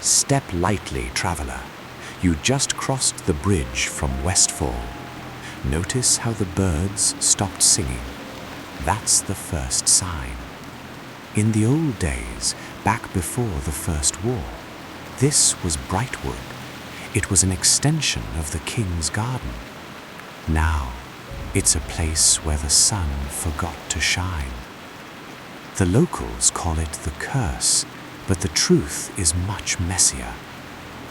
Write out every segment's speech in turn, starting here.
Step lightly, traveler. You just crossed the bridge from Westfall. Notice how the birds stopped singing. That's the first sign. In the old days, back before the First War, this was Brightwood. It was an extension of the king's garden. Now, it's a place where the sun forgot to shine. The locals call it the curse, but the truth is much messier.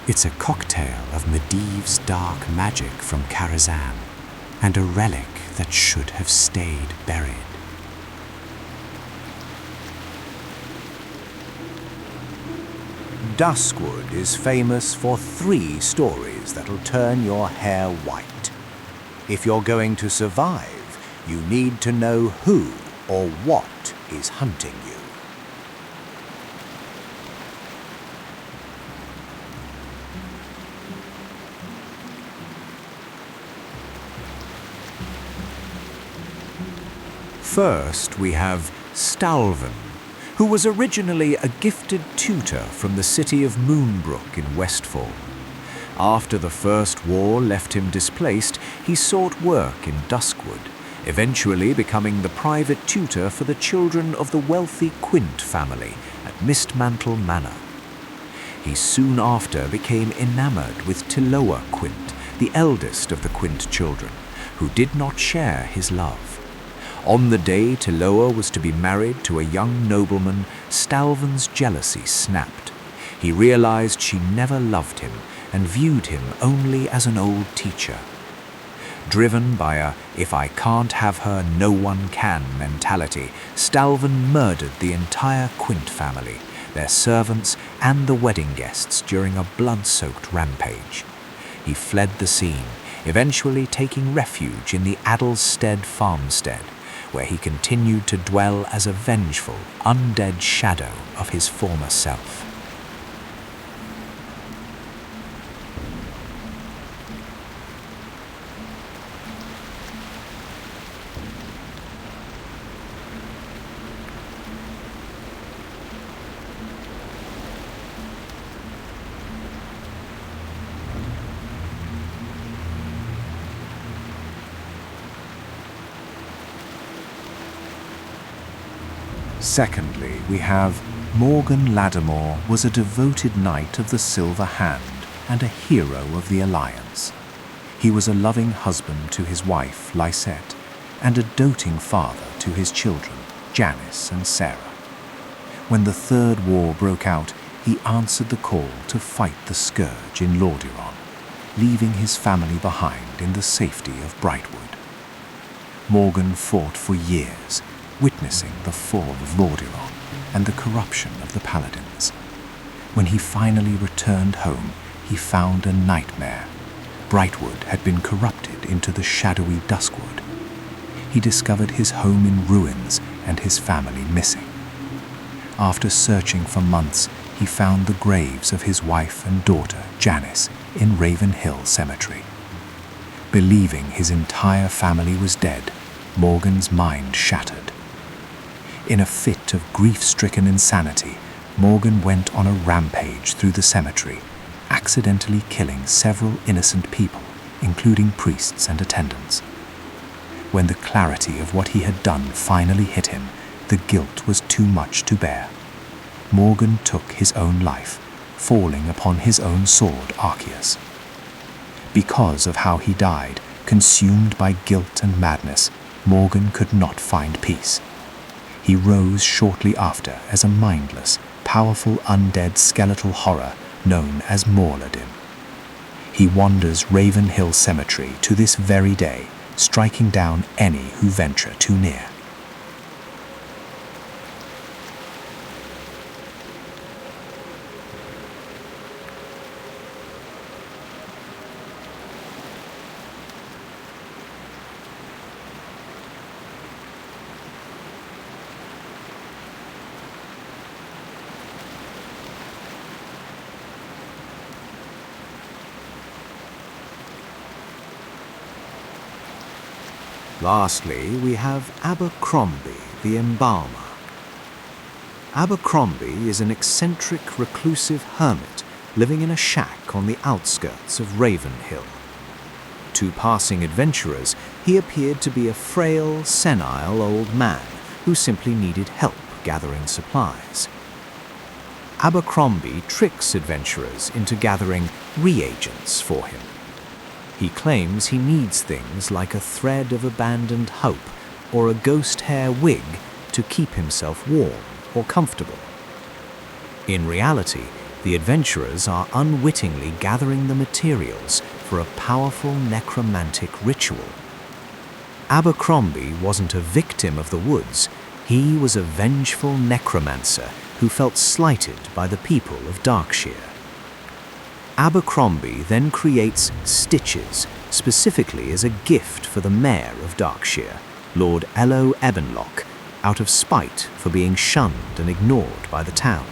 It's a cocktail of Medivh's dark magic from Karazhan, and a relic that should have stayed buried. Duskwood is famous for 3 stories that'll turn your hair white. If you're going to survive, you need to know who or what is hunting you. First, we have Stalvin, who was originally a gifted tutor from the city of Moonbrook in Westfall. After the First War left him displaced, he sought work in Duskwood, eventually becoming the private tutor for the children of the wealthy Quint family at Mistmantle Manor. He soon after became enamored with Tiloa Quint, the eldest of the Quint children, who did not share his love. On the day Tiloa was to be married to a young nobleman, Stalvin's jealousy snapped. He realized she never loved him and viewed him only as an old teacher. Driven by a "if I can't have her, no one can" mentality, Stalvin murdered the entire Quint family, their servants and the wedding guests during a blood-soaked rampage. He fled the scene, eventually taking refuge in the Addlestead farmstead, where he continued to dwell as a vengeful, undead shadow of his former self. Secondly, we have Morgan Lattimore was a devoted knight of the Silver Hand and a hero of the Alliance. He was a loving husband to his wife, Lysette, and a doting father to his children, Janice and Sarah. When the Third War broke out, he answered the call to fight the Scourge in Lordaeron, leaving his family behind in the safety of Brightwood. Morgan fought for years, witnessing the fall of Lordaeron and the corruption of the Paladins. When he finally returned home, he found a nightmare. Brightwood had been corrupted into the shadowy Duskwood. He discovered his home in ruins and his family missing. After searching for months, he found the graves of his wife and daughter, Janice, in Ravenhill Cemetery. Believing his entire family was dead, Morgan's mind shattered. In a fit of grief-stricken insanity, Morgan went on a rampage through the cemetery, accidentally killing several innocent people, including priests and attendants. When the clarity of what he had done finally hit him, the guilt was too much to bear. Morgan took his own life, falling upon his own sword, Arceus. Because of how he died, consumed by guilt and madness, Morgan could not find peace. He rose shortly after as a mindless, powerful undead skeletal horror known as Morladim. He wanders Ravenhill Cemetery to this very day, striking down any who venture too near. Lastly, we have Abercrombie, the Embalmer. Abercrombie is an eccentric, reclusive hermit living in a shack on the outskirts of Ravenhill. To passing adventurers, he appeared to be a frail, senile old man who simply needed help gathering supplies. Abercrombie tricks adventurers into gathering reagents for him. He claims he needs things like a thread of abandoned hope or a ghost hair wig to keep himself warm or comfortable. In reality, the adventurers are unwittingly gathering the materials for a powerful necromantic ritual. Abercrombie wasn't a victim of the woods, he was a vengeful necromancer who felt slighted by the people of Darkshire. Abercrombie then creates stitches specifically as a gift for the mayor of Darkshire, Lord Ello Ebenlock, out of spite for being shunned and ignored by the town.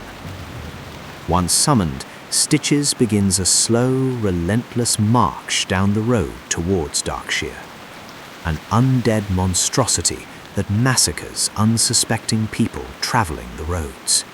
Once summoned, Stitches begins a slow, relentless march down the road towards Darkshire, an undead monstrosity that massacres unsuspecting people traveling the roads.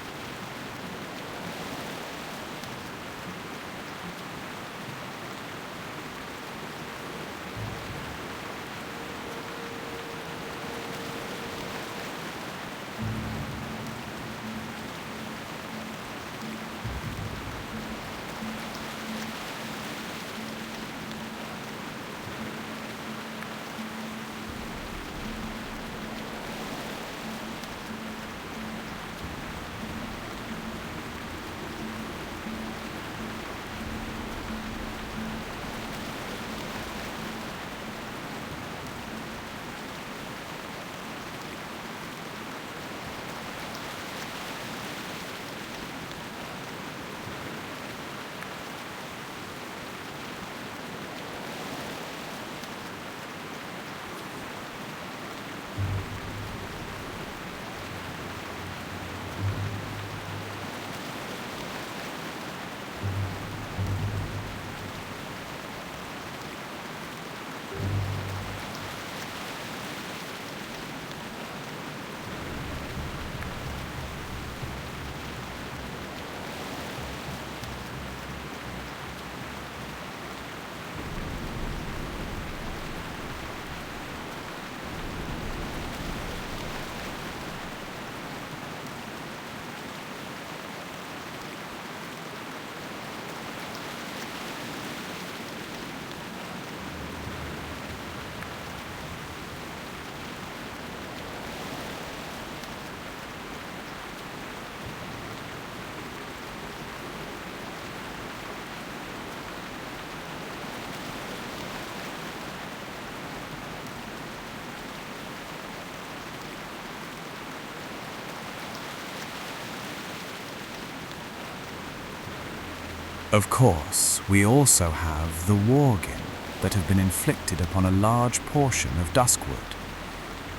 Of course, we also have the worgen that have been inflicted upon a large portion of Duskwood.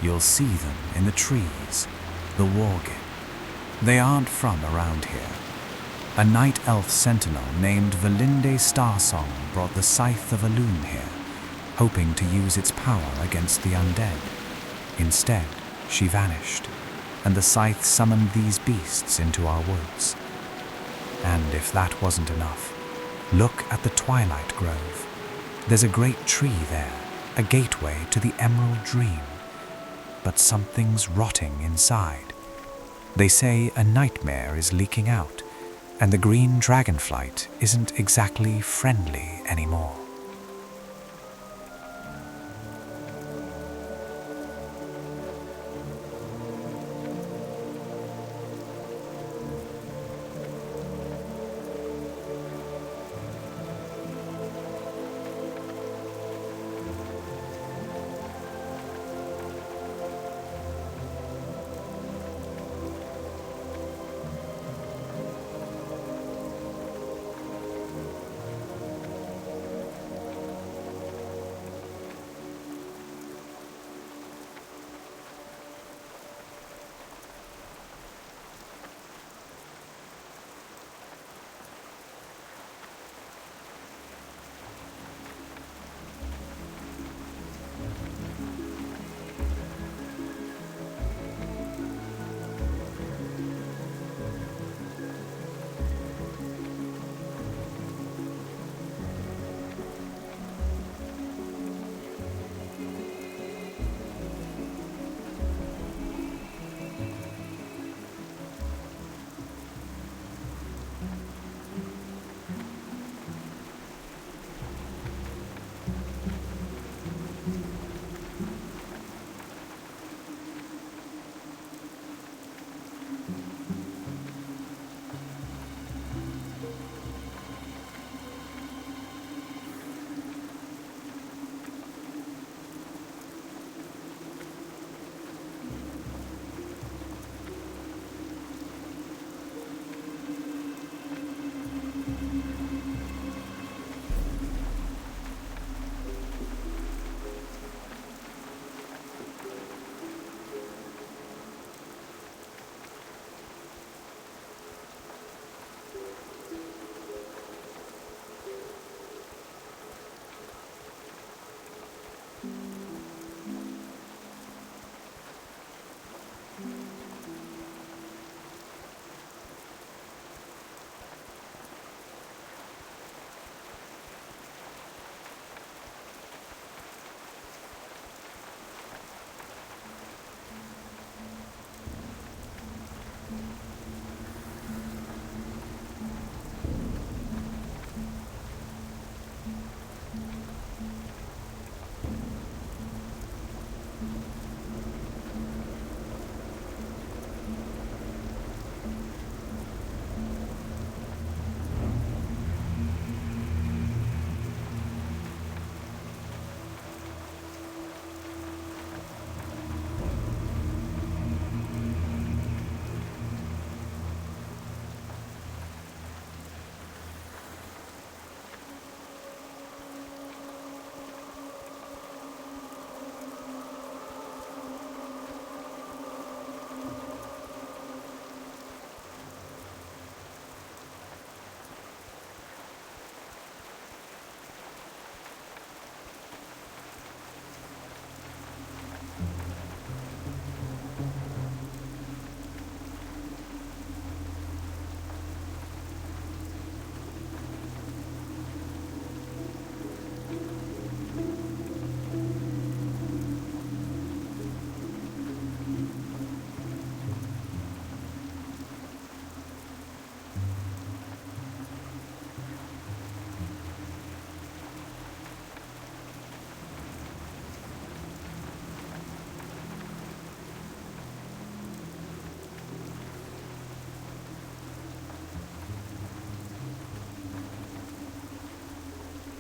You'll see them in the trees, the worgen. They aren't from around here. A night elf sentinel named Valinde Starsong brought the Scythe of Elune here, hoping to use its power against the undead. Instead, she vanished, and the Scythe summoned these beasts into our woods. And if that wasn't enough, look at the Twilight Grove. There's a great tree there, a gateway to the Emerald Dream. But something's rotting inside. They say a nightmare is leaking out, and the green dragonflight isn't exactly friendly anymore.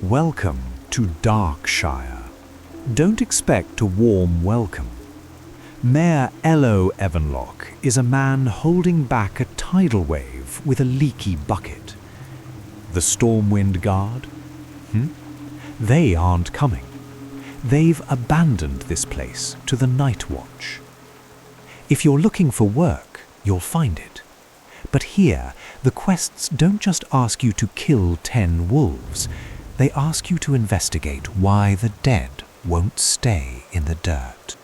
Welcome to Darkshire. Don't expect a warm welcome. Mayor Ello Evanlock is a man holding back a tidal wave with a leaky bucket. The Stormwind Guard? They aren't coming. They've abandoned this place to the Night Watch. If you're looking for work, you'll find it. But here, the quests don't just ask you to kill 10 wolves. They ask you to investigate why the dead won't stay in the dirt.